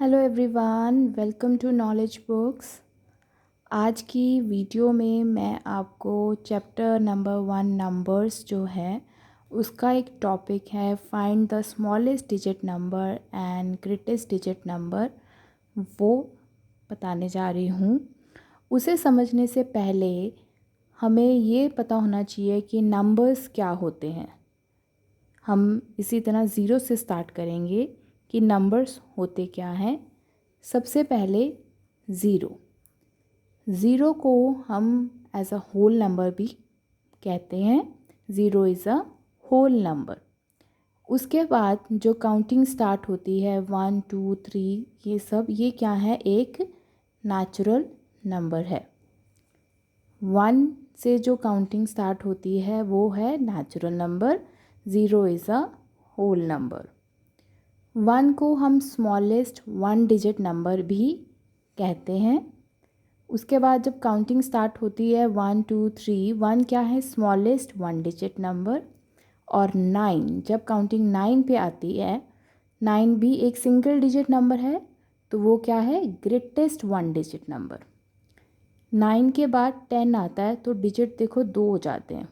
Hello everyone, welcome to knowledge books. आज की video में मैं आपको चैप्टर नंबर 1 नंबर्स जो है उसका एक टॉपिक है find the smallest digit number and greatest digit number, वो बताने जा रही हूँ। उसे समझने से पहले हमें ये पता होना चाहिए कि नंबर्स क्या होते हैं। हम इसी तरह ज़ीरो से स्टार्ट करेंगे कि नंबर्स होते क्या हैं। सबसे पहले ज़ीरो। ज़ीरो को हम एज अ होल नंबर भी कहते हैं। Zero is a whole number. उसके बाद जो काउंटिंग स्टार्ट होती है 1 2 3 ये सब, ये क्या है, एक नेचुरल नंबर है। 1 से जो काउंटिंग स्टार्ट होती है वो है natural number. Zero is a whole number. 1 को हम स्मॉलेस्ट 1 डिजिट नंबर भी कहते हैं। उसके बाद जब काउंटिंग स्टार्ट होती है 1 2 3, 1 क्या है, स्मॉलेस्ट 1 डिजिट नंबर। और 9 जब काउंटिंग 9 पे आती है, 9 भी एक सिंगल डिजिट नंबर है, तो वो क्या है, ग्रेटेस्ट 1 डिजिट नंबर। 9 के बाद 10 आता है तो डिजिट देखो 2 हो जाते हैं,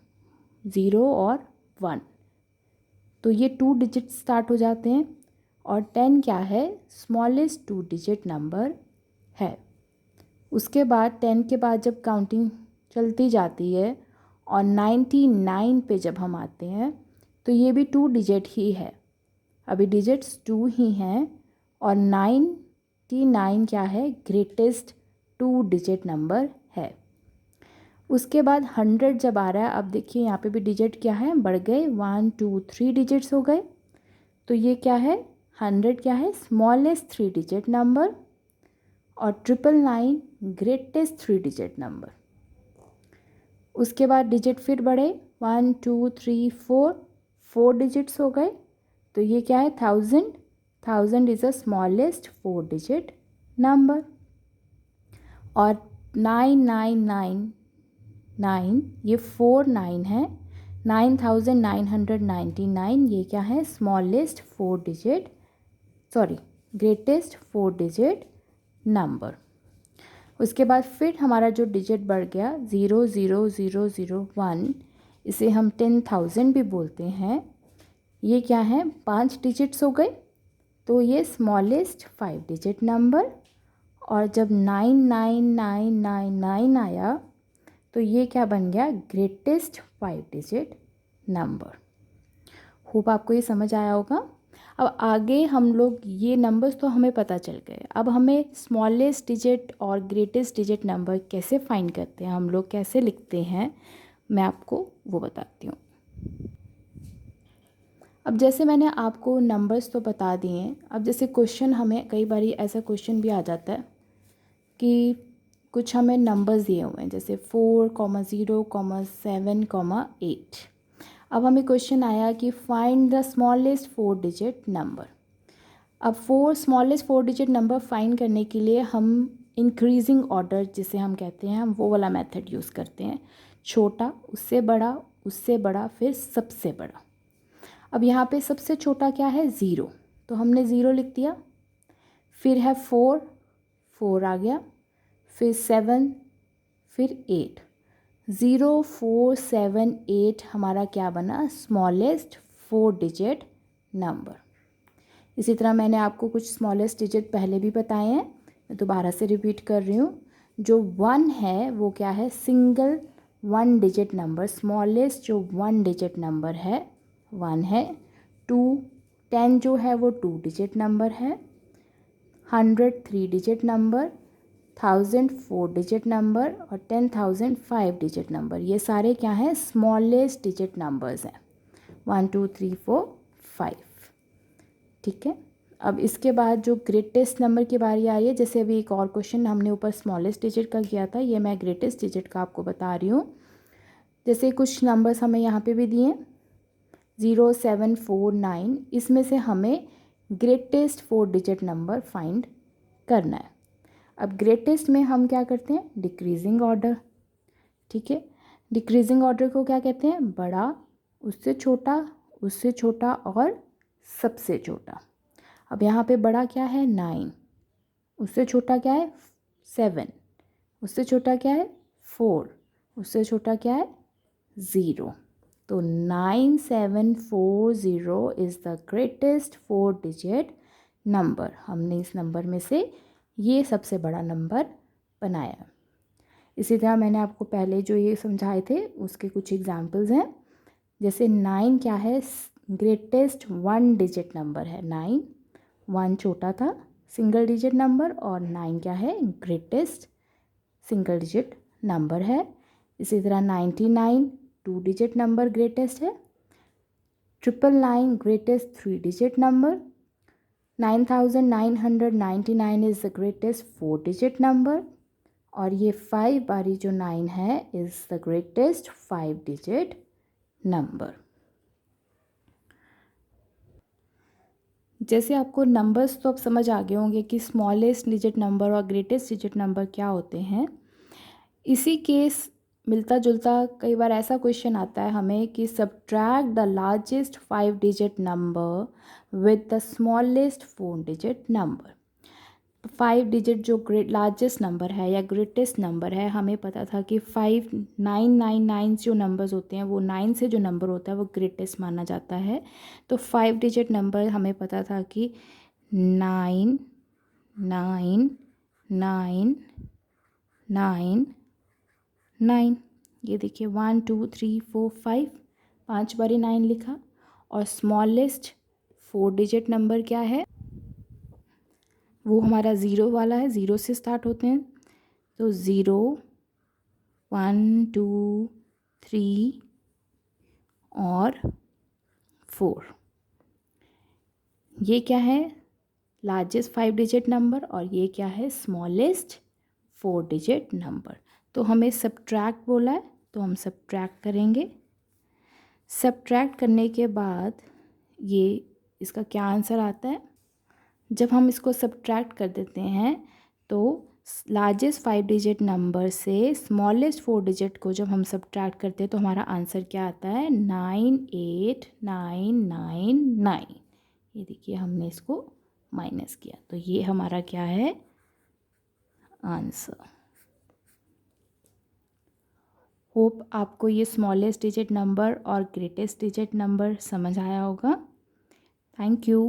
0 और 1, तो ये 2 डिजिट स्टार्ट हो जाते हैं। और 10 क्या है, स्मॉलेस्ट 2 डिजिट नंबर है। उसके बाद 10 के बाद जब काउंटिंग चलती जाती है और 99 पे जब हम आते हैं तो ये भी 2 डिजिट ही है, अभी डिजिट्स 2 ही हैं। और 99 क्या है, ग्रेटेस्ट 2 डिजिट नंबर है। उसके बाद 100 जब आ रहा है, अब देखिए यहाँ पे भी डिजिट क्या है, बढ़ गए, 1 2 3 डिजिट्स हो गए, तो ये क्या है, 100 क्या है, स्मॉलेस्ट 3 डिजिट नंबर। और 999 ग्रेटेस्ट 3 डिजिट नंबर। उसके बाद डिजिट फिर बढ़े, 1 2 3 4, 4 डिजिट्स हो गए, तो ये क्या है, 1000। 1000 is a smallest 4 digit number. और 9999 ये 4 9 है, 9999 ये क्या है, smallest 4 digit, sorry greatest 4 digit number. उसके बाद फिर हमारा जो डिजिट बढ़ गया 00001, इसे हम 10,000 भी बोलते हैं, ये क्या है, 5 डिजिट्स हो गए, तो ये स्मॉलेस्ट 5 डिजिट नंबर। और जब 99999 आया तो ये क्या बन गया, ग्रेटेस्ट 5 डिजिट नंबर। होप आपको ये समझ आया होगा। अब आगे हम लोग, ये नंबर्स तो हमें पता चल गए, अब हमें स्मॉलेस्ट डिजिट और ग्रेटेस्ट डिजिट नंबर कैसे फाइंड करते हैं, हम लोग कैसे लिखते हैं, मैं आपको वो बताती हूँ। अब जैसे मैंने आपको नंबर्स तो बता दिए, अब जैसे क्वेश्चन, हमें कई बार ऐसा क्वेश्चन भी आ जाता है कि कुछ हमें नंबर्स दिए हुए हैं, जैसे 4 0 7 8। अब हमें क्वेश्चन आया कि find the smallest 4 digit number. अब स्मॉलेस्ट 4 डिजिट नंबर फाइंड करने के लिए हम इंक्रीजिंग ऑर्डर जिसे हम कहते हैं, हम वो वाला मेथड यूज़ करते हैं, छोटा उससे बड़ा फिर सबसे बड़ा। अब यहाँ पे सबसे छोटा क्या है, 0, तो हमने 0 लिख दिया। फिर है 4, 4 आ गया, फिर 7, फिर 8। 0 4 7 8 हमारा क्या बना, स्मॉलेस्ट 4 डिजिट नंबर। इसी तरह मैंने आपको कुछ स्मॉलेस्ट डिजिट पहले भी बताए हैं, मैं दोबारा से रिपीट कर रही हूँ। जो 1 है वो क्या है, सिंगल 1 डिजिट नंबर, स्मॉलेस्ट जो 1 डिजिट नंबर है 1 है। 2 10 जो है वो 2 डिजिट नंबर है। 100 3 डिजिट नंबर, 1000 4 डिजिट नंबर और 10,000 5 डिजिट नंबर, ये सारे क्या हैं, स्मॉलेस्ट डिजिट नंबर्स हैं, 1 2 3 4 5। ठीक है। अब इसके बाद जो ग्रेटेस्ट नंबर की बारी आ रही है, जैसे अभी एक और क्वेश्चन हमने ऊपर स्मॉलेस्ट डिजिट का किया था, ये मैं ग्रेटेस्ट डिजिट का आपको बता रही हूँ। जैसे कुछ नंबर्स हमें यहाँ पे भी दिए, 0 7 4 9, इसमें से हमें ग्रेटेस्ट 4 डिजिट नंबर फाइंड करना है। अब ग्रेटेस्ट में हम क्या करते हैं, डिक्रीजिंग ऑर्डर। ठीक है, डिक्रीजिंग ऑर्डर को क्या कहते हैं, बड़ा, उससे छोटा और सबसे छोटा। अब यहाँ पे बड़ा क्या है, 9, उससे छोटा क्या है 7, उससे छोटा क्या है 4, उससे छोटा क्या है 0। तो 9740 is the greatest 4 digit number. हमने इस नंबर में से ये सबसे बड़ा नंबर बनाया। इसी तरह मैंने आपको पहले जो ये समझाए थे उसके कुछ एग्जाम्पल्स हैं। जैसे 9 क्या है, ग्रेटेस्ट 1 डिजिट नंबर है। 9, 1 छोटा था सिंगल डिजिट नंबर, और 9 क्या है, ग्रेटेस्ट सिंगल डिजिट नंबर है। इसी तरह 99 2 डिजिट नंबर ग्रेटेस्ट है। 999 greatest 3 digit number. 9999 is the greatest 4 digit number. और ये 5 वाली जो 9 है is the greatest 5 digit number. जैसे आपको नंबर्स तो अब समझ आ गए होंगे कि स्मॉलेस्ट डिजिट नंबर और ग्रेटेस्ट डिजिट नंबर क्या होते हैं। इसी केस मिलता जुलता कई बार ऐसा क्वेश्चन आता है हमें कि subtract the largest 5 digit number with the smallest 4 digit number. 5 digit जो लार्जेस्ट नंबर है या ग्रेटेस्ट नंबर है, हमें पता था कि 5999 जो नंबर्स होते हैं वो 9 से जो नंबर होता है वो ग्रेटेस्ट माना जाता है। तो 5 डिजिट नंबर हमें पता था कि 9 9 9 9 9। ये देखिए 1 2 3 4 5, 5 बारी 9 लिखा। और स्मॉलेस्ट 4 डिजिट नंबर क्या है, वो हमारा ज़ीरो वाला है, ज़ीरो से स्टार्ट होते हैं। तो 0 1 2 3 और 4। ये क्या है, लार्जेस्ट 5 डिजिट नंबर, और ये क्या है, स्मॉलेस्ट 4 डिजिट नंबर। तो हमें सब्ट्रैक्ट बोला है तो हम सब्ट्रैक्ट करेंगे। सब्ट्रैक्ट करने के बाद ये इसका क्या आंसर आता है, जब हम इसको सब्ट्रैक्ट कर देते हैं तो लार्जेस्ट 5 डिजिट नंबर से स्मॉलेस्ट 4 डिजिट को जब हम सब्ट्रैक्ट करते हैं तो हमारा आंसर क्या आता है, 98999। ये देखिए हमने इसको माइनस किया, तो ये हमारा क्या है, आंसर। होप आपको ये स्मॉलेस्ट डिजिट नंबर और ग्रेटेस्ट डिजिट नंबर समझ आया होगा। Thank you.